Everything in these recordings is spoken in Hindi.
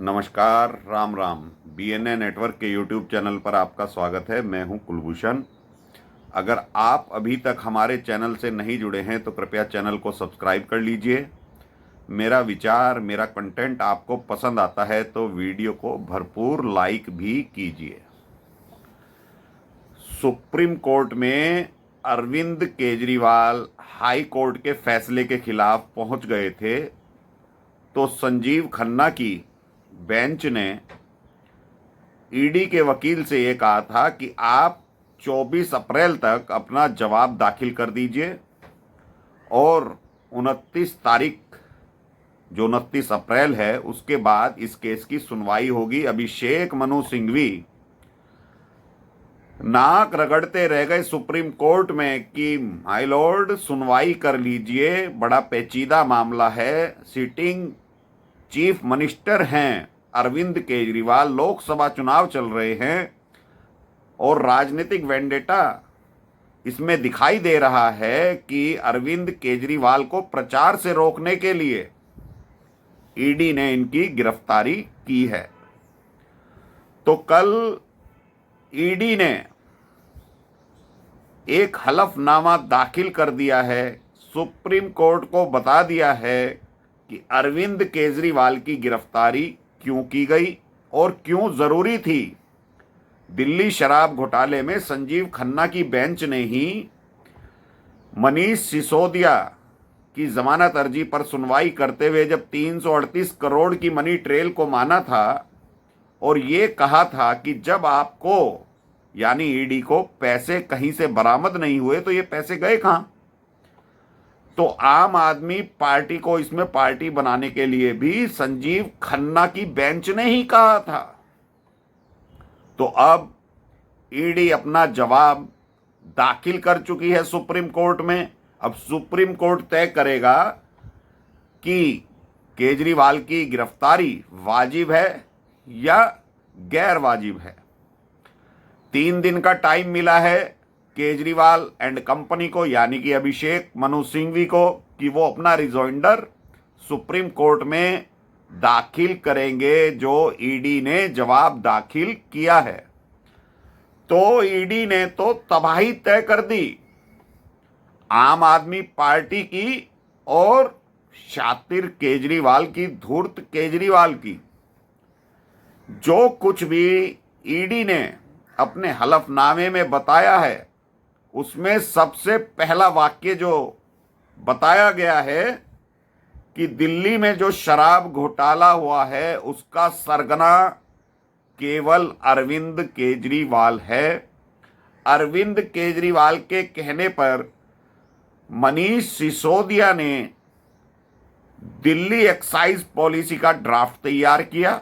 नमस्कार, राम राम। बीएनए नेटवर्क के यूट्यूब चैनल पर आपका स्वागत है। मैं हूं कुलभूषण। अगर आप अभी तक हमारे चैनल से नहीं जुड़े हैं तो कृपया चैनल को सब्सक्राइब कर लीजिए। मेरा विचार, मेरा कंटेंट आपको पसंद आता है तो वीडियो को भरपूर लाइक भी कीजिए। सुप्रीम कोर्ट में अरविंद केजरीवाल हाई कोर्ट के फैसले के खिलाफ पहुंच गए थे तो संजीव खन्ना की बेंच ने ईडी के वकील से ये कहा था कि आप 24 अप्रैल तक अपना जवाब दाखिल कर दीजिए और 29 तारीख, जो 29 अप्रैल है, उसके बाद इस केस की सुनवाई होगी। अभिषेक मनु सिंघवी नाक रगड़ते रह गए सुप्रीम कोर्ट में कि माय लॉर्ड, सुनवाई कर लीजिए, बड़ा पेचीदा मामला है। सिटिंग चीफ मिनिस्टर हैं अरविंद केजरीवाल, लोकसभा चुनाव चल रहे हैं और राजनीतिक वेंडेटा इसमें दिखाई दे रहा है कि अरविंद केजरीवाल को प्रचार से रोकने के लिए ईडी ने इनकी गिरफ्तारी की है। तो कल ईडी ने एक हलफनामा दाखिल कर दिया है, सुप्रीम कोर्ट को बता दिया है कि अरविंद केजरीवाल की गिरफ्तारी क्यों की गई और क्यों जरूरी थी। दिल्ली शराब घोटाले में संजीव खन्ना की बेंच ने ही मनीष सिसोदिया की जमानत अर्जी पर सुनवाई करते हुए जब 338 करोड़ की मनी ट्रेल को माना था और ये कहा था कि जब आपको, यानी ईडी को, पैसे कहीं से बरामद नहीं हुए तो ये पैसे गए कहां। तो आम आदमी पार्टी को इसमें पार्टी बनाने के लिए भी संजीव खन्ना की बेंच ने ही कहा था। तो अब ईडी अपना जवाब दाखिल कर चुकी है सुप्रीम कोर्ट में। अब सुप्रीम कोर्ट तय करेगा कि केजरीवाल की गिरफ्तारी वाजिब है या गैर वाजिब है। 3 दिन का टाइम मिला है केजरीवाल एंड कंपनी को, यानी कि अभिषेक मनु सिंघवी को, कि वो अपना रिजोइंडर सुप्रीम कोर्ट में दाखिल करेंगे जो ईडी ने जवाब दाखिल किया है। तो ईडी ने तो तबाही तय कर दी आम आदमी पार्टी की और शातिर केजरीवाल की, धूर्त केजरीवाल की। जो कुछ भी ईडी ने अपने हलफनामे में बताया है उसमें सबसे पहला वाक्य जो बताया गया है कि दिल्ली में जो शराब घोटाला हुआ है उसका सरगना केवल अरविंद केजरीवाल है। अरविंद केजरीवाल के कहने पर मनीष सिसोदिया ने दिल्ली एक्साइज पॉलिसी का ड्राफ्ट तैयार किया।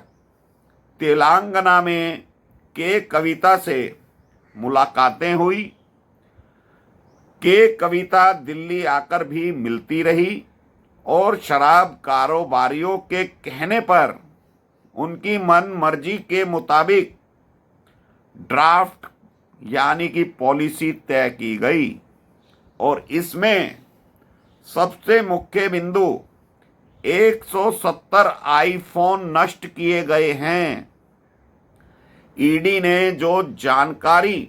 तेलंगाना में के कविता से मुलाकातें हुई। के कविता दिल्ली आकर भी मिलती रही और शराब कारोबारियों के कहने पर उनकी मन मर्जी के मुताबिक ड्राफ्ट, यानी कि पॉलिसी, तय की गई। और इसमें सबसे मुख्य बिंदु 170 आईफोन नष्ट किए गए हैं। ईडी ने जो जानकारी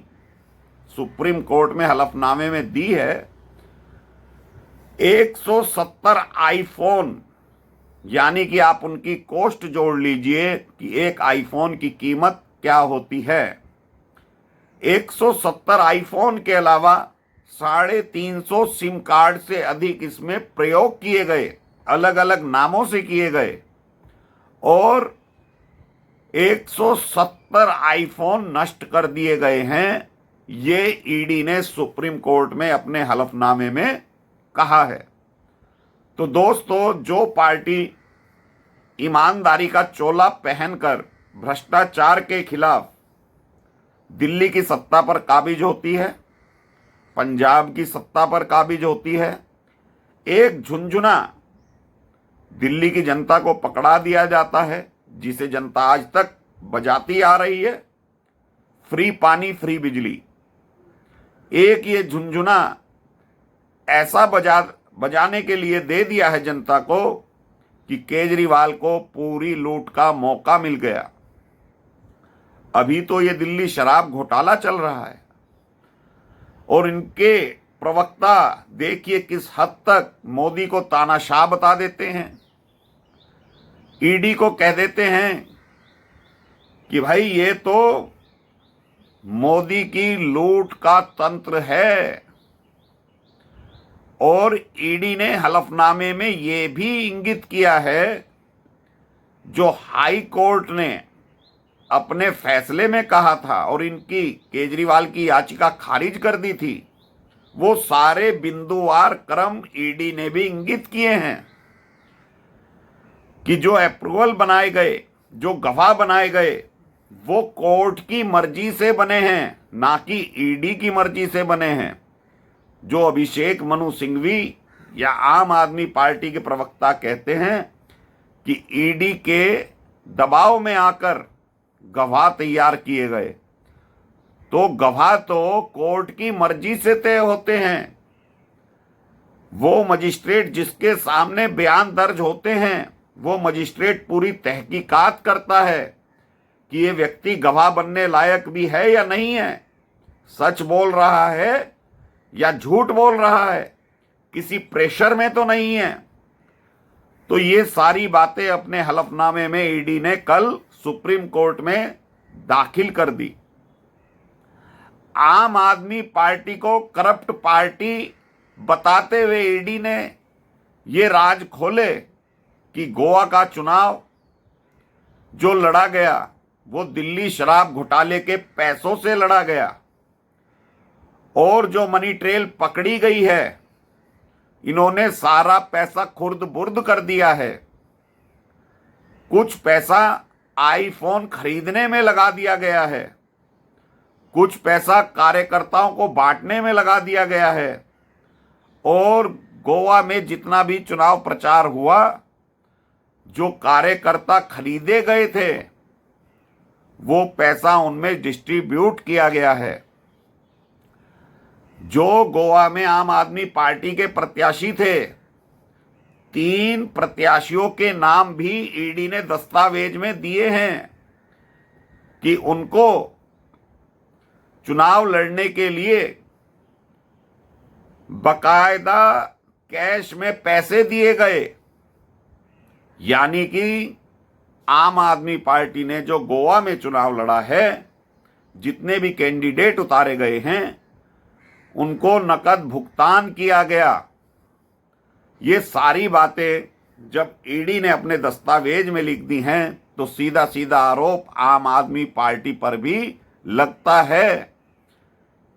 सुप्रीम कोर्ट में हलफनामे में दी है, 170 आईफोन, यानी कि आप उनकी कॉस्ट जोड़ लीजिए कि एक आईफोन की कीमत क्या होती है। 170 आईफोन के अलावा 350 सिम कार्ड से अधिक इसमें प्रयोग किए गए, अलग अलग नामों से किए गए, और 170 आईफोन नष्ट कर दिए गए हैं। ये ईडी ने सुप्रीम कोर्ट में अपने हलफनामे में कहा है। तो दोस्तों, जो पार्टी ईमानदारी का चोला पहनकर भ्रष्टाचार के खिलाफ दिल्ली की सत्ता पर काबिज होती है, पंजाब की सत्ता पर काबिज होती है, एक झुंझुना दिल्ली की जनता को पकड़ा दिया जाता है जिसे जनता आज तक बजाती आ रही है, फ्री पानी, फ्री बिजली। एक ये झुंझुना ऐसा बजाने के लिए दे दिया है जनता को कि केजरीवाल को पूरी लूट का मौका मिल गया। अभी तो ये दिल्ली शराब घोटाला चल रहा है और इनके प्रवक्ता देखिए किस हद तक मोदी को तानाशाह बता देते हैं। ईडी को कह देते हैं कि भाई ये तो मोदी की लूट का तंत्र है। और ईडी ने हलफनामे में ये भी इंगित किया है, जो हाई कोर्ट ने अपने फैसले में कहा था और इनकी केजरीवाल की याचिका खारिज कर दी थी, वो सारे बिंदुवार क्रम ईडी ने भी इंगित किए हैं कि जो अप्रूवल बनाए गए, जो गवाह बनाए गए, वो कोर्ट की मर्जी से बने हैं, ना कि ईडी की मर्जी से बने हैं। जो अभिषेक मनु सिंघवी या आम आदमी पार्टी के प्रवक्ता कहते हैं कि ईडी के दबाव में आकर गवाह तैयार किए गए, तो गवाह तो कोर्ट की मर्जी से तय होते हैं। वो मजिस्ट्रेट जिसके सामने बयान दर्ज होते हैं, वो मजिस्ट्रेट पूरी तहकीकात करता है कि ये व्यक्ति गवाह बनने लायक भी है या नहीं है, सच बोल रहा है या झूठ बोल रहा है, किसी प्रेशर में तो नहीं है। तो ये सारी बातें अपने हलफनामे में ईडी ने कल सुप्रीम कोर्ट में दाखिल कर दी। आम आदमी पार्टी को करप्ट पार्टी बताते हुए ईडी ने ये राज खोले कि गोवा का चुनाव जो लड़ा गया वो दिल्ली शराब घोटाले के पैसों से लड़ा गया और जो मनी ट्रेल पकड़ी गई है, इन्होंने सारा पैसा खुर्द बुर्द कर दिया है। कुछ पैसा आईफोन खरीदने में लगा दिया गया है, कुछ पैसा कार्यकर्ताओं को बांटने में लगा दिया गया है और गोवा में जितना भी चुनाव प्रचार हुआ, जो कार्यकर्ता खरीदे गए थे, वो पैसा उनमें डिस्ट्रीब्यूट किया गया है। जो गोवा में आम आदमी पार्टी के प्रत्याशी थे, 3 प्रत्याशियों के नाम भी ईडी ने दस्तावेज में दिए हैं कि उनको चुनाव लड़ने के लिए बकायदा कैश में पैसे दिए गए। यानी कि आम आदमी पार्टी ने जो गोवा में चुनाव लड़ा है, जितने भी कैंडिडेट उतारे गए हैं, उनको नकद भुगतान किया गया। ये सारी बातें जब ईडी ने अपने दस्तावेज में लिख दी हैं, तो सीधा सीधा आरोप आम आदमी पार्टी पर भी लगता है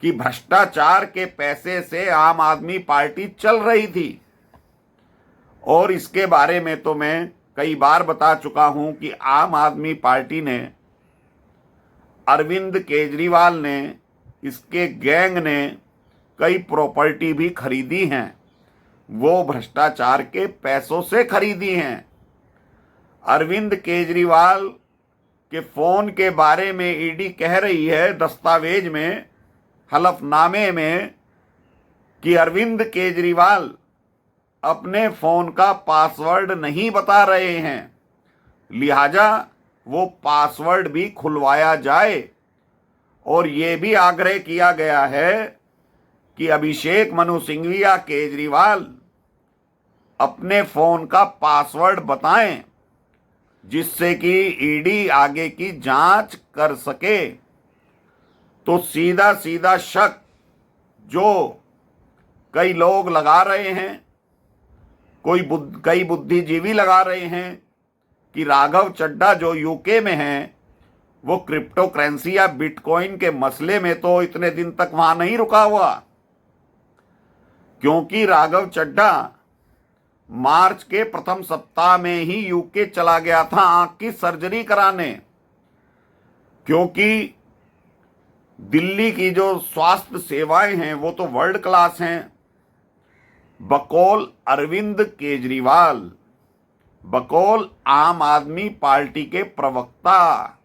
कि भ्रष्टाचार के पैसे से आम आदमी पार्टी चल रही थी। और इसके बारे में तो मैं कई बार बता चुका हूं कि आम आदमी पार्टी ने, अरविंद केजरीवाल ने, इसके गैंग ने कई प्रॉपर्टी भी खरीदी हैं, वो भ्रष्टाचार के पैसों से खरीदी हैं। अरविंद केजरीवाल के फोन के बारे में ईडी कह रही है दस्तावेज में, हलफनामे में, कि अरविंद केजरीवाल अपने फोन का पासवर्ड नहीं बता रहे हैं, लिहाजा वो पासवर्ड भी खुलवाया जाए। और ये भी आग्रह किया गया है कि अभिषेक मनु सिंघवी या केजरीवाल अपने फोन का पासवर्ड बताएं, जिससे कि ईडी आगे की जांच कर सके। तो सीधा सीधा शक जो कई लोग लगा रहे हैं, कई बुद्धिजीवी लगा रहे हैं कि राघव चड्ढा जो यूके में हैं, वो क्रिप्टो करेंसी या बिटकॉइन के मसले में तो इतने दिन तक वहां नहीं रुका हुआ, क्योंकि राघव चड्ढा मार्च के प्रथम सप्ताह में ही यूके चला गया था आंख की सर्जरी कराने। क्योंकि दिल्ली की जो स्वास्थ्य सेवाएं हैं वो तो वर्ल्ड क्लास हैं। बकौल अरविंद केजरीवाल, बकौल आम आदमी पार्टी के प्रवक्ता,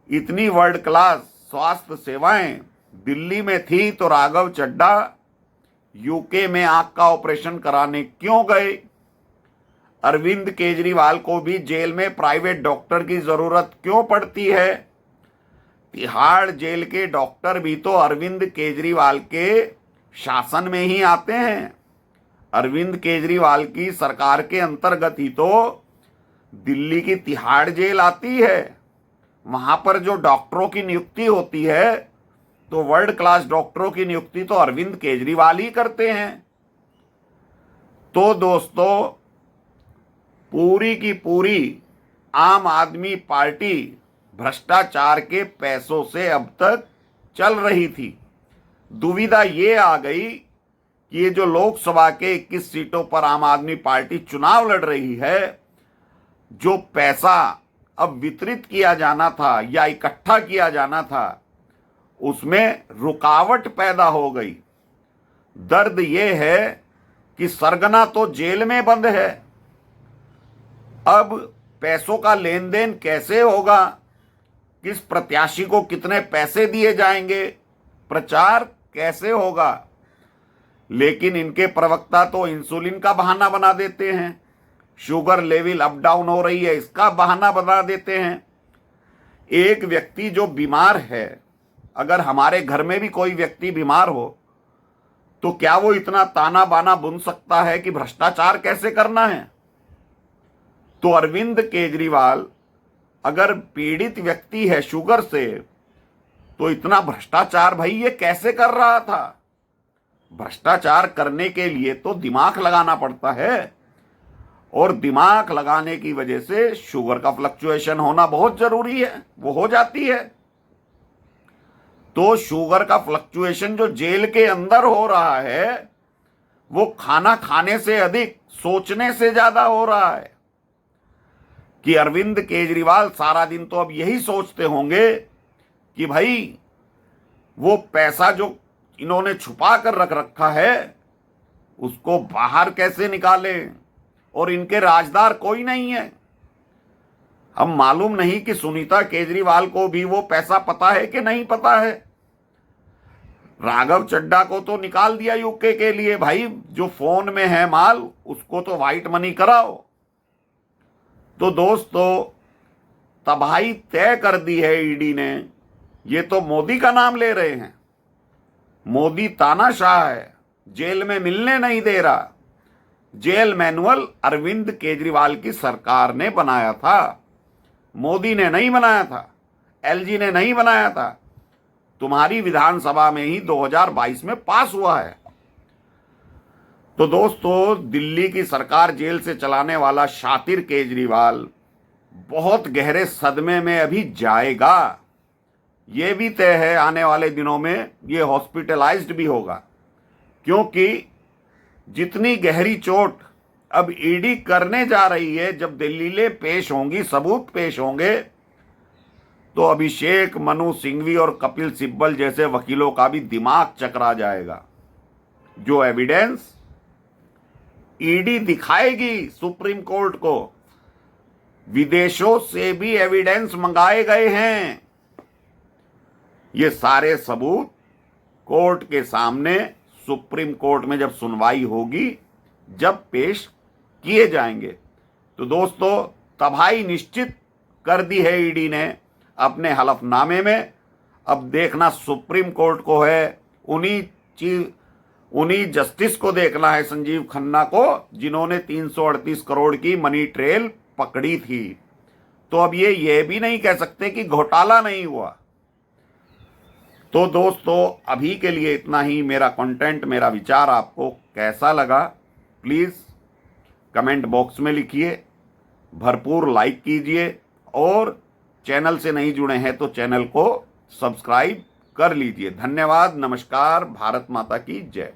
इतनी वर्ल्ड क्लास स्वास्थ्य सेवाएं दिल्ली में थी, तो राघव चड्ढा यूके में आंख का ऑपरेशन कराने क्यों गए? अरविंद केजरीवाल को भी जेल में प्राइवेट डॉक्टर की जरूरत क्यों पड़ती है? तिहाड़ जेल के डॉक्टर भी तो अरविंद केजरीवाल के शासन में ही आते हैं। अरविंद केजरीवाल की सरकार के अंतर्गत ही तो दिल्ली की तिहाड़ जेल आती है। वहां पर जो डॉक्टरों की नियुक्ति होती है तो वर्ल्ड क्लास डॉक्टरों की नियुक्ति तो अरविंद केजरीवाल ही करते हैं। तो दोस्तों, पूरी की पूरी आम आदमी पार्टी भ्रष्टाचार के पैसों से अब तक चल रही थी। दुविधा ये आ गई कि ये जो लोकसभा के 21 सीटों पर आम आदमी पार्टी चुनाव लड़ रही है, जो पैसा अब वितरित किया जाना था या इकट्ठा किया जाना था, उसमें रुकावट पैदा हो गई। दर्द ये है कि सरगना तो जेल में बंद है। अब पैसों का लेन देन कैसे होगा, किस प्रत्याशी को कितने पैसे दिए जाएंगे, प्रचार कैसे होगा? लेकिन इनके प्रवक्ता तो इंसुलिन का बहाना बना देते हैं, शुगर लेवल अप डाउन हो रही है इसका बहाना बना देते हैं। एक व्यक्ति जो बीमार है, अगर हमारे घर में भी कोई व्यक्ति बीमार हो तो क्या वो इतना ताना बाना बुन सकता है कि भ्रष्टाचार कैसे करना है? तो अरविंद केजरीवाल अगर पीड़ित व्यक्ति है शुगर से, तो इतना भ्रष्टाचार भाई ये कैसे कर रहा था? भ्रष्टाचार करने के लिए तो दिमाग लगाना पड़ता है, और दिमाग लगाने की वजह से शुगर का फ्लक्चुएशन होना बहुत जरूरी है, वो हो जाती है। तो शुगर का फ्लक्चुएशन जो जेल के अंदर हो रहा है, वो खाना खाने से अधिक सोचने से ज्यादा हो रहा है। कि अरविंद केजरीवाल सारा दिन तो अब यही सोचते होंगे कि भाई वो पैसा जो इन्होंने छुपा कर रख रखा है उसको बाहर कैसे निकालें, और इनके राजदार कोई नहीं है। अब मालूम नहीं कि सुनीता केजरीवाल को भी वो पैसा पता है कि नहीं पता है। राघव चड्ढा को तो निकाल दिया यूके के लिए, भाई जो फोन में है माल उसको तो व्हाइट मनी कराओ। तो दोस्तों, तबाही तय कर दी है ईडी ने। ये तो मोदी का नाम ले रहे हैं। मोदी तानाशाह है, जेल में मिलने नहीं दे रहा। जेल मैनुअल अरविंद केजरीवाल की सरकार ने बनाया था, मोदी ने नहीं बनाया था, एलजी ने नहीं बनाया था। तुम्हारी विधानसभा में ही 2022 में पास हुआ है। तो दोस्तों, दिल्ली की सरकार जेल से चलाने वाला शातिर केजरीवाल बहुत गहरे सदमे में अभी जाएगा। ये भी तय है आने वाले दिनों में ये हॉस्पिटलाइज्ड भी होगा, क्योंकि जितनी गहरी चोट अब ईडी करने जा रही है, जब दलीलें पेश होंगी, सबूत पेश होंगे, तो अभिषेक मनु सिंघवी और कपिल सिब्बल जैसे वकीलों का भी दिमाग चकरा जाएगा। जो एविडेंस ईडी दिखाएगी सुप्रीम कोर्ट को, विदेशों से भी एविडेंस मंगाए गए हैं। ये सारे सबूत कोर्ट के सामने सुप्रीम कोर्ट में जब सुनवाई होगी, जब पेश किए जाएंगे। तो दोस्तों, तबाही निश्चित कर दी है ईडी ने अपने हलफनामे में। अब देखना सुप्रीम कोर्ट को है, उन्हीं जस्टिस को देखना है, संजीव खन्ना को, जिन्होंने 338 करोड़ की मनी ट्रेल पकड़ी थी। तो अब ये भी नहीं कह सकते कि घोटाला नहीं हुआ। तो दोस्तों, अभी के लिए इतना ही। मेरा कंटेंट, मेरा विचार आपको कैसा लगा, प्लीज़ कमेंट बॉक्स में लिखिए, भरपूर लाइक कीजिए, और चैनल से नहीं जुड़े हैं तो चैनल को सब्सक्राइब कर लीजिए। धन्यवाद, नमस्कार, भारत माता की जय।